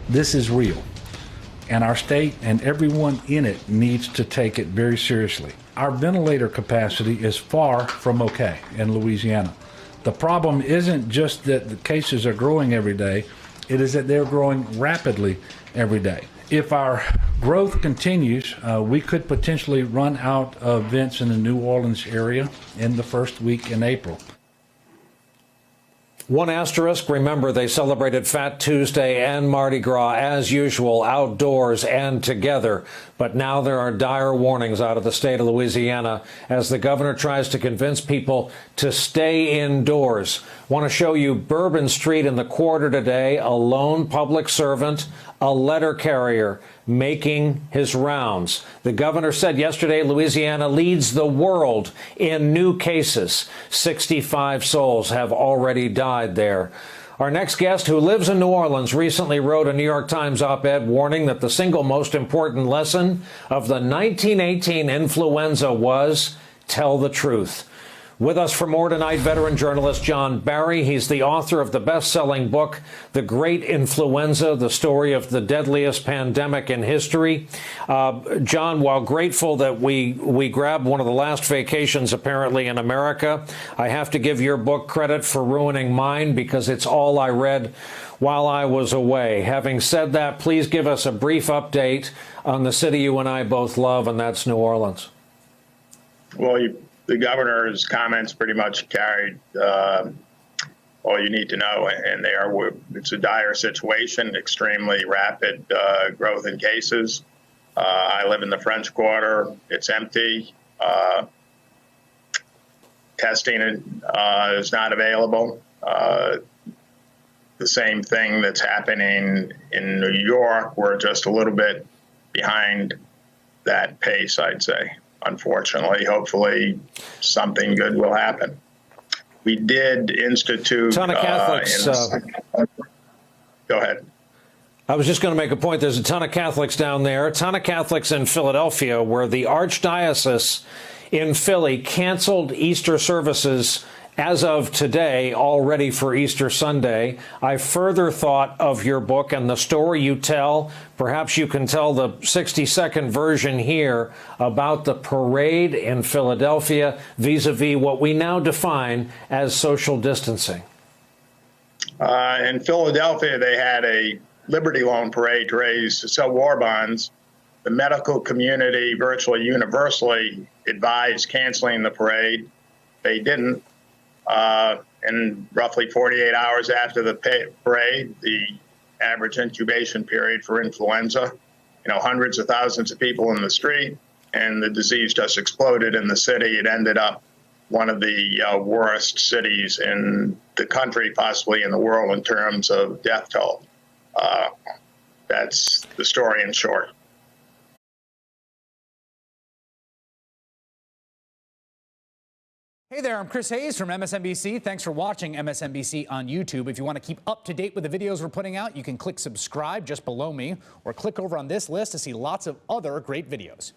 This is real, and our state and everyone in it needs to take it very seriously. Our ventilator capacity is far from okay in Louisiana. The problem isn't just that the cases are growing every day, it is that they're growing rapidly every day. If our growth continues, we could potentially run out of vents in the New Orleans area in the first week in April. One asterisk, remember they celebrated Fat Tuesday and Mardi Gras as usual, outdoors and together. But now there are dire warnings out of the state of Louisiana as the governor tries to convince people to stay indoors. Want to show you Bourbon Street in the Quarter today, a lone public servant, a letter carrier, making his rounds. The governor said yesterday Louisiana leads the world in new cases. 65 souls have already died there. Our next guest, who lives in New Orleans, recently wrote a New York Times op-ed warning that the single most important lesson of the 1918 influenza was tell the truth. With us for more tonight, veteran journalist John Barry. He's the author of the best-selling book, The Great Influenza, the story of the deadliest pandemic in history. John, while grateful that we grabbed one of the last vacations apparently in America, I have to give your book credit for ruining mine because it's all I read while I was away. Having said that, please give us a brief update on the city you and I both love, and that's New Orleans. Well, the governor's comments pretty much carried all you need to know, and it's a dire situation, extremely rapid growth in cases. I live in the French Quarter. It's empty. Testing is not available. The same thing that's happening in New York. We're just a little bit behind that pace, I'd say. Unfortunately, hopefully something good will happen. We did institute... ton of Catholics. Go ahead. I was just going to make a point. There's a ton of Catholics down there, a ton of Catholics in Philadelphia, where the Archdiocese in Philly canceled Easter services as of today, all ready for Easter Sunday. I further thought of your book and the story you tell. Perhaps you can tell the 60-second version here about the parade in Philadelphia vis-a-vis what we now define as social distancing. In Philadelphia, they had a Liberty Loan parade to sell war bonds. The medical community virtually universally advised canceling the parade. They didn't. And roughly 48 hours after the parade, the average incubation period for influenza, hundreds of thousands of people in the street, and the disease just exploded in the city. It ended up one of the worst cities in the country, possibly in the world, in terms of death toll. That's the story in short. Hey there, I'm Chris Hayes from MSNBC. Thanks for watching MSNBC on YouTube. If you want to keep up to date with the videos we're putting out, you can click subscribe just below me or click over on this list to see lots of other great videos.